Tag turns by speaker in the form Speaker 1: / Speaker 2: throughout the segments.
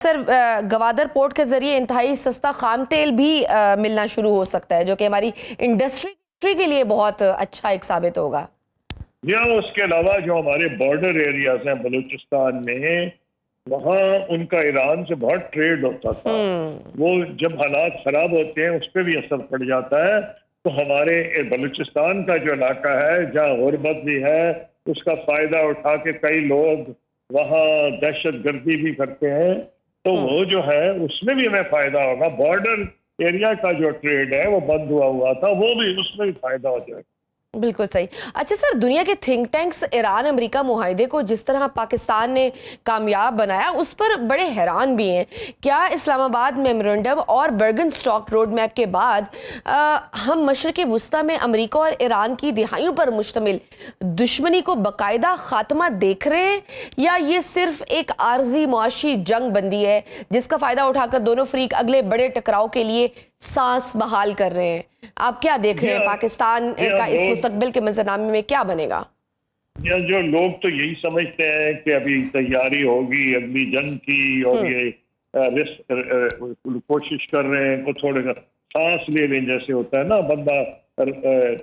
Speaker 1: Sir Gwadar port के जरिए इंतहाई सस्ता खाम तेल भी मिलना शुरू हो सकता है, जो कि हमारी इंडस्ट्री के लिए बहुत अच्छा एक साबित होगा।
Speaker 2: या उसके अलावा जो हमारे बॉर्डर एरियाज हैं बलूचिस्तान में, वहाँ उनका ईरान से बहुत ट्रेड होता था। वो जब हालात खराब होते हैं उस पर भी असर पड़ जाता है। तो हमारे बलूचिस्तान का जो इलाका है जहाँ गुर्बत भी है, उसका फायदा उठा के कई लोग वहाँ दहशत गर्दी भी करते हैं। तो वो जो है उसमें भी हमें फायदा होगा। बॉर्डर एरिया का जो ट्रेड है वो बंद हुआ था, वो भी उसमें भी फायदा हो जाएगा।
Speaker 1: बिल्कुल सही। अच्छा सर, दुनिया के थिंक टैंक्स ईरान अमेरिका मुआहिदे को जिस तरह पाकिस्तान ने कामयाब बनाया, उस पर बड़े हैरान भी हैं। क्या इस्लामाबाद मेमोरेंडम और बर्गन स्टॉक रोड मैप के बाद हम मशरिक़ वुस्ता में अमेरिका और ईरान की दिहाइयों पर मुश्तमिल दुश्मनी को बाकायदा खात्मा देख रहे हैं, या ये सिर्फ एक आर्जी मुआशी जंग बंदी है जिसका फायदा उठाकर दोनों फरीक अगले बड़े टकराव के लिए सांस बहाल कर रहे हैं? आप क्या देख रहे हैं, पाकिस्तान का इस मुस्तकबिल के मंजरनामे में क्या बनेगा?
Speaker 2: या जो लोग तो यही समझते हैं कि अभी तैयारी होगी अगली जंग की, और ये कोशिश कर रहे हैं को थोड़े सांस ले लें, जैसे होता है ना बंदा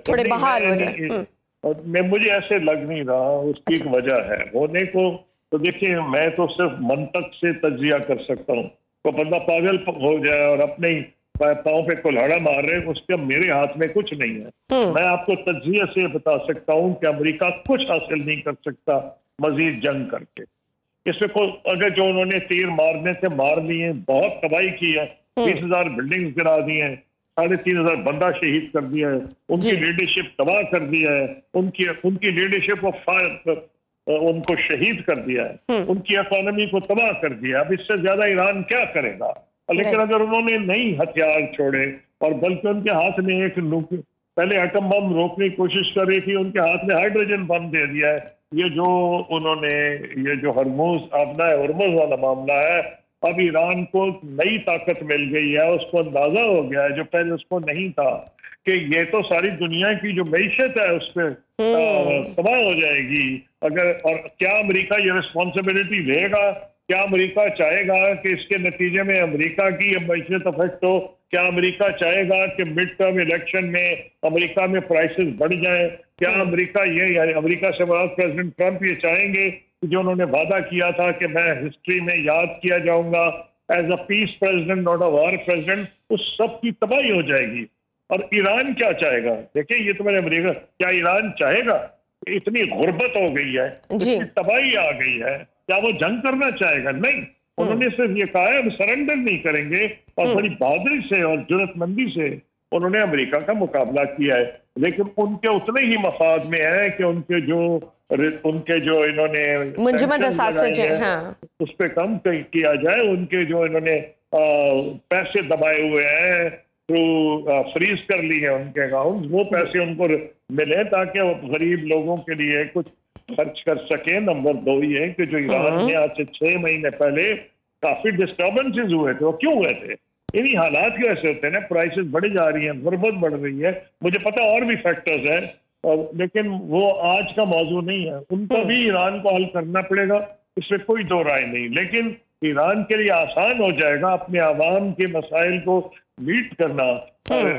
Speaker 1: थोड़े बहाल हो जाए।
Speaker 2: और मुझे ऐसे लग नहीं रहा। उसकी एक वजह है होने को। तो देखिए, मैं तो सिर्फ मंतक से तज्जिया कर सकता हूँ। तो बंदा पागल हो जाए और अपने ही पाँव पे कुल्हाड़ा मार रहे हैं, उसके मेरे हाथ में कुछ नहीं है। मैं आपको तज्जिया से बता सकता हूँ कि अमेरिका कुछ हासिल नहीं कर सकता मजीद जंग करके। इसमें कोई अगर जो उन्होंने तीर मारने से मार लिए, बहुत तबाही की है, 20,000 बिल्डिंग गिरा दी है, 3,500 बंदा शहीद कर दिया है, उनकी लीडरशिप तबाह कर दिया है, उनकी लीडरशिप को उनको शहीद कर दिया है, उनकी इकोनॉमी को तबाह कर दिया। अब इससे ज्यादा ईरान क्या करेगा? लेकिन अगर उन्होंने नहीं हथियार छोड़े और बल्कि उनके हाथ में एक पहले एटम बम रोकने की कोशिश कर रही थी, उनके हाथ में हाइड्रोजन बम दे दिया है। ये जो हरमुज वाला मामला है, अब ईरान को नई ताकत मिल गई है। उसको अंदाजा हो गया है, जो पहले उसको नहीं था, कि ये तो सारी दुनिया की जो मईशत है उस पर तबाह हो जाएगी। और क्या अमेरिका ये रिस्पॉन्सिबिलिटी लेगा? क्या अमेरिका चाहेगा कि इसके नतीजे में अमेरिका की मईशत अफेक्ट हो? क्या अमेरिका चाहेगा कि मिड टर्म इलेक्शन में अमेरिका में प्राइसेस बढ़ जाएं? क्या अमेरिका से प्रेसिडेंट ट्रंप ये चाहेंगे कि जो उन्होंने वादा किया था कि मैं हिस्ट्री में याद किया जाऊंगा as a peace president not a war president, उस सब की तबाही हो जाएगी। और ईरान क्या चाहेगा? देखिए, ये तो मैंने अमेरिका, क्या ईरान चाहेगा? इतनी गुर्बत हो गई है, इतनी तबाही आ गई है, क्या वो जंग करना चाहेगा? नहीं। उन्होंने सिर्फ ये कहा है हम सरेंडर नहीं करेंगे, और बड़ी बहादुरी से और जुर्रतमंदी से उन्होंने अमेरिका का मुकाबला किया है। लेकिन उनके उतने ही मफाद में है कि उनके जो इन्होंने उस पर कम किया जाए। उनके जो इन्होंने पैसे दबाए हुए हैं थ्रू फ्रीज कर ली है उनके अकाउंट, वो पैसे उनको मिले ताकि वो गरीब लोगों के लिए कुछ खर्च कर सके। नंबर 2 ये कि जो ईरान में आज से 6 महीने पहले काफी डिस्टर्बेंसेस हुए थे, वो क्यों हुए थे? इन्हीं हालात की वजह से होते हैं ना। प्राइसेस बढ़ी जा रही हैं, गुर्बत बढ़ रही है, मुझे पता और भी फैक्टर्स हैं, लेकिन वो आज का मौजू नहीं है। उनको भी ईरान को हल करना पड़ेगा, इसमें कोई दो राय नहीं। लेकिन ईरान के लिए आसान हो जाएगा अपने आवाम के मसाइल को मीट करना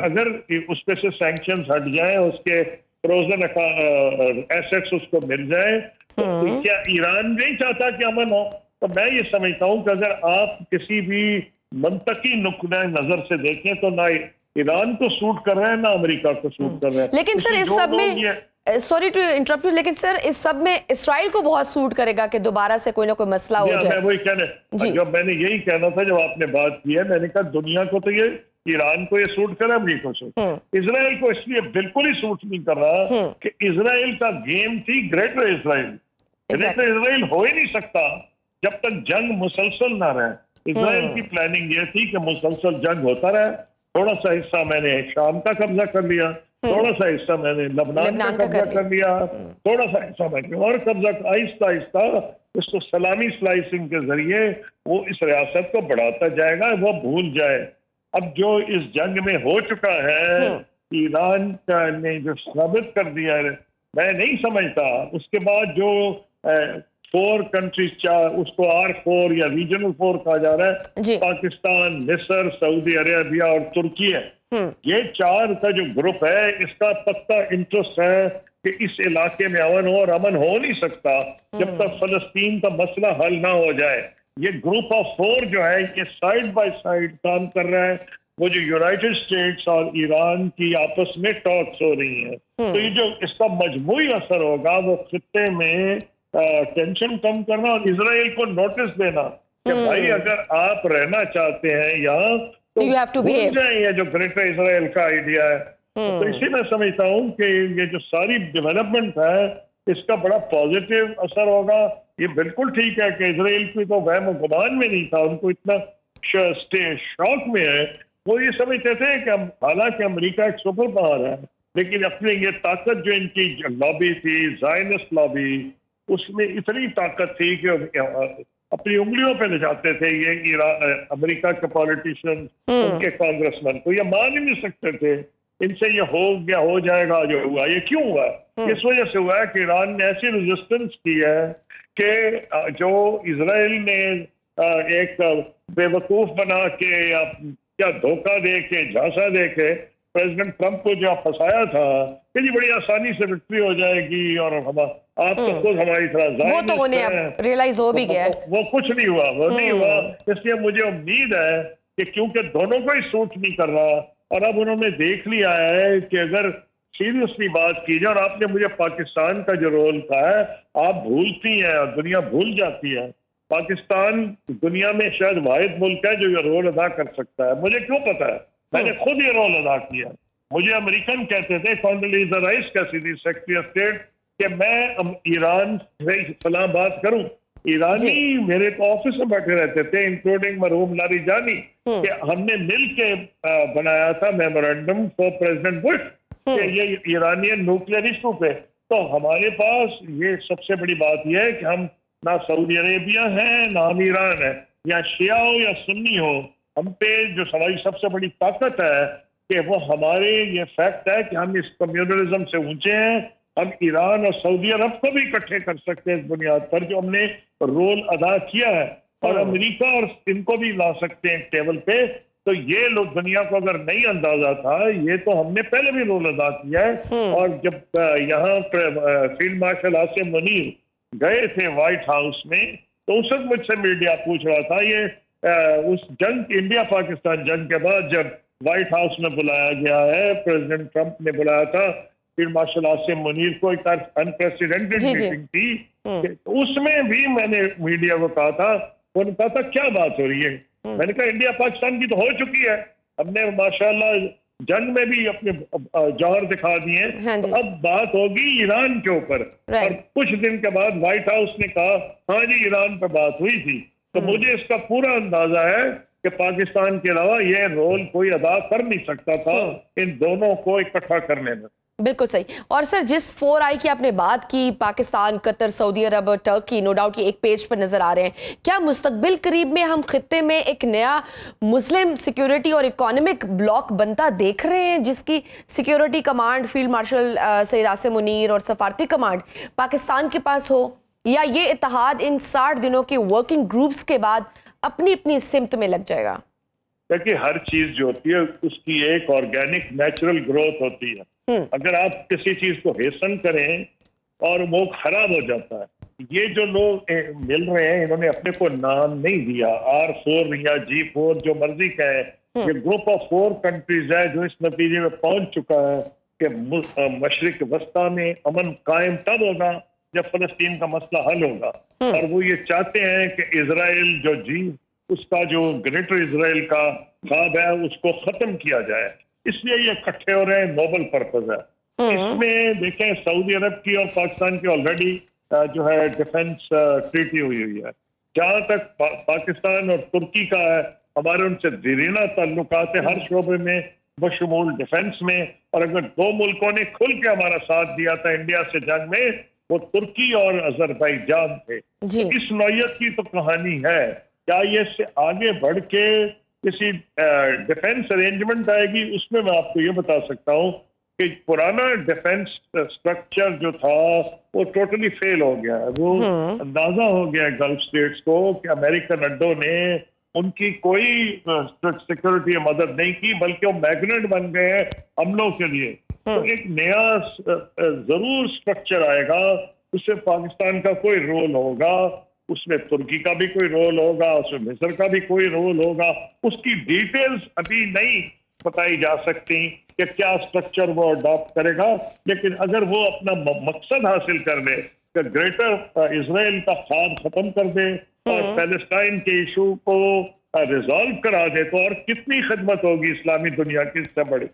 Speaker 2: अगर उस पे से सैंक्शंस हट जाए, उसके फ्रोजन एसेट्स उसको मिल जाए। तो क्या ईरान नहीं चाहता कि अमन हो? तो मैं ये समझता हूँ कि अगर आप किसी भी मंतकी नुक्ते नजर से देखें तो ना ईरान को सूट कर रहे हैं ना अमेरिका को सूट कर रहे हैं।
Speaker 1: लेकिन सर इस सब में, सॉरी टू इंटरप्ट यू, लेकिन सर इस सब में इसराइल को बहुत सूट करेगा कि दोबारा से कोई ना कोई मसला हो जाए।
Speaker 2: मैं वही जब मैंने यही कहना था, जब आपने बात की है, मैंने कहा दुनिया को तो ये, ईरान को ये सूट कर रहा है, अमेरिका से। इसराइल को इसलिए बिल्कुल ही सूट नहीं कर रहा कि इसराइल का गेम थी ग्रेटर इसराइल। ग्रेटर इसराइल हो ही नहीं सकता जब तक जंग मुसलसल ना रहे। इसराइल की प्लानिंग ये थी कि मुसलसल जंग होता रहे। थोड़ा सा हिस्सा मैंने शाम का कब्जा कर लिया, थोड़ा सा हिस्सा मैंने लबनान का कब्जा कर लिया, थोड़ा सा हिस्सा मैंने और कब्जा। आहिस्ता आहिस्ता उसको सलामी स्लाइसिंग के जरिए वो इस रियासत को बढ़ाता जाएगा, वो भूल जाए। अब जो इस जंग में हो चुका है, ईरान ने जो साबित कर दिया है, मैं नहीं समझता उसके बाद जो 4 कंट्रीज, चार, उसको R4 या रीजनल 4 कहा जा रहा है।
Speaker 1: जी।
Speaker 2: पाकिस्तान, मिस्र, सऊदी अरेबिया और तुर्की है। ये 4 का जो ग्रुप है, इसका पक्का इंटरेस्ट है कि इस इलाके में अमन हो, और अमन हो नहीं सकता जब तक फलस्तीन का मसला हल ना हो जाए। ये ग्रुप ऑफ 4 जो है, ये साइड बाय साइड काम कर रहा है। वो जो यूनाइटेड स्टेट्स और ईरान की आपस में टॉक्स हो रही हैं, तो ये जो इसका मजमूई असर होगा वो खित्ते में टेंशन कम करना और इजराइल को नोटिस देना कि भाई अगर आप रहना चाहते हैं यहाँ तो
Speaker 1: You have to
Speaker 2: भूल
Speaker 1: behave.
Speaker 2: जाएं ये जो ग्रेटर इजराइल का आइडिया है। तो इसी में समझता हूँ कि ये जो सारी डेवलपमेंट है, इसका बड़ा पॉजिटिव असर होगा। ये बिल्कुल ठीक है कि इजराइल की तो वहम गुमान में नहीं था, उनको इतना शौक में है। वो ये समझते थे कि हालांकि अमेरिका एक सुपर पावर है, लेकिन अपनी ये ताकत जो इनकी लॉबी थी, ज़ायनिस्ट लॉबी, उसमें इतनी ताकत थी कि अपनी उंगलियों पे ले जाते थे ये अमेरिका के पॉलिटिशियन, उनके कांग्रेसमैन को ये मान ही नहीं सकते थे इनसे ये हो गया, हो जाएगा। जो हुआ ये क्यों हुआ? इस वजह से हुआ है कि ईरान ने ऐसी रेजिस्टेंस की है कि जो इजराइल ने एक बेवकूफ बना के या क्या धोखा दे के, झांसा दे के प्रेसिडेंट ट्रंप को जो फंसाया था कि जी बड़ी आसानी से विक्ट्री हो जाएगी और हम आप तो खुद हमारी तरह
Speaker 1: वो तो उन्हें अब रियलाइज हो भी गया है।
Speaker 2: वो कुछ नहीं हुआ, वो नहीं हुआ। इसलिए मुझे उम्मीद है कि क्योंकि दोनों को ही सूट नहीं कर रहा और अब उन्होंने देख लिया है कि अगर सीरियसली बात की जाए, और आपने मुझे पाकिस्तान का जो रोल था है, आप भूलती हैं और दुनिया भूल जाती है। पाकिस्तान दुनिया में शायद वाहिद मुल्क है जो ये रोल अदा कर सकता है। मुझे क्यों पता है, मैंने खुद ये रोल अदा किया। मुझे अमेरिकन कहते थे, कॉन्डोलीज़ा राइस कहती थी सेक्रेटरी ऑफ स्टेट, कि मैं ईरान से फलां बात करूं। ईरानी मेरे को ऑफिस में बैठे रहते थे, इंक्लूडिंग मरहूम लारीजानी, कि हमने मिल के बनाया था मेमोरेंडम फॉर प्रेसिडेंट बुश कि ये ईरानियन न्यूक्लियर इशू पे। तो हमारे पास ये सबसे बड़ी बात यह है कि हम ना सऊदी अरेबिया है ना हम ईरान है, या शिया हो या सुन्नी हो, हम पे जो हमारी सबसे बड़ी ताकत है कि वो हमारे ये फैक्ट है कि हम इस कम्युनलिज्म से ऊंचे हैं। हम ईरान और सऊदी अरब को भी इकट्ठे कर सकते हैं इस बुनियाद पर जो हमने रोल अदा किया है, और अमेरिका और इनको भी ला सकते हैं टेबल पे। तो ये लोग दुनिया को अगर नहीं अंदाजा था, ये तो हमने पहले भी रोल अदा किया है। और जब यहाँ फील्ड मार्शल आसिम मुनीर गए थे व्हाइट हाउस में, तो उस वक्त मुझसे मीडिया पूछ रहा था, ये उस जंग, इंडिया पाकिस्तान जंग के बाद जब व्हाइट हाउस में बुलाया गया है, प्रेसिडेंट ट्रंप ने बुलाया था फील्ड मार्शल आसिम मुनीर को, एक अनप्रेसिडेंटेड मीटिंग थी, तो उसमें भी मैंने मीडिया को कहा था, उन्होंने कहा था क्या बात हो रही है? मैंने कहा इंडिया पाकिस्तान की तो हो चुकी है, हमने माशाल्लाह जंग में भी अपने जौहर दिखा दिए। तो अब बात होगी ईरान के ऊपर। और कुछ दिन के बाद व्हाइट हाउस ने कहा हाँ जी ईरान पर बात हुई थी। तो मुझे इसका पूरा अंदाजा है कि पाकिस्तान के अलावा ये रोल कोई अदा कर नहीं सकता था इन दोनों को इकट्ठा करने में।
Speaker 1: बिल्कुल सही। और सर जिस 4 आई की आपने बात की, पाकिस्तान, कतर, सऊदी अरब, टर्की, नो डाउट कि एक पेज पर नजर आ रहे हैं। क्या मुस्तकबिल करीब में हम खित्ते में एक नया मुस्लिम सिक्योरिटी और इकोनॉमिक ब्लॉक बनता देख रहे हैं, जिसकी security command field marshal Syed Asim Munir और सफारती कमांड पाकिस्तान के पास हो, या ये इत्तेहाद इन 60 दिनों के वर्किंग ग्रुप्स के बाद अपनी अपनी सिमत में लग जाएगा?
Speaker 2: देखिए हर चीज जो होती है उसकी एक ऑर्गेनिक नेचुरल ग्रोथ होती है। अगर आप किसी चीज को हेसन करें और वो खराब हो जाता है। ये जो लोग मिल रहे हैं, इन्होंने अपने को नाम नहीं दिया, R4 या G4 जो मर्जी कहे, ये ग्रुप ऑफ 4 कंट्रीज है जो इस नतीजे में पहुंच चुका है कि मशरिक वस्ता में अमन कायम तब होगा जब फलस्तीन का मसला हल होगा। और वो ये चाहते हैं कि इजराइल जो उसका जो ग्रेटर इजराइल का ख्वाब है उसको खत्म किया जाए, इसलिए ये इकट्ठे हो रहे हैं। नोबल पर्पज है। इसमें देखें सऊदी अरब की और पाकिस्तान की ऑलरेडी जो है डिफेंस ट्रीटी हुई है। जहां तक पाकिस्तान और तुर्की का है, हमारे उनसे दीरीना ताल्लुकात है हर शोबे में, बशमूल डिफेंस में। और अगर 2 मुल्कों ने खुल के हमारा साथ दिया था इंडिया से जंग में, वो तुर्की और अजरबैजान थे। इस नौयत की तो कहानी है। क्या ये इससे आगे बढ़ के किसी डिफेंस अरेंजमेंट आएगी? उसमें मैं आपको ये बता सकता हूँ कि पुराना डिफेंस स्ट्रक्चर जो था वो टोटली फेल हो गया है। वो अंदाजा हो गया है गल्फ स्टेट्स को कि अमेरिकन अड्डों ने उनकी कोई सिक्योरिटी मदद नहीं की, बल्कि वो मैग्नेट बन गए हैं हमलों के लिए। तो एक नया जरूर स्ट्रक्चर आएगा, उससे पाकिस्तान का कोई रोल होगा, उसमें तुर्की का भी कोई रोल होगा, उसमें मिस्र का भी कोई रोल होगा। उसकी डिटेल्स अभी नहीं बताई जा सकती कि क्या स्ट्रक्चर वो अडॉप्ट करेगा, लेकिन अगर वो अपना मकसद हासिल कर ले कि ग्रेटर इजराइल का खाब खत्म कर दे और पैलेस्टाइन के इशू को रिजॉल्व करा दे, तो और कितनी खिदमत होगी इस्लामी दुनिया की इससे बड़ी।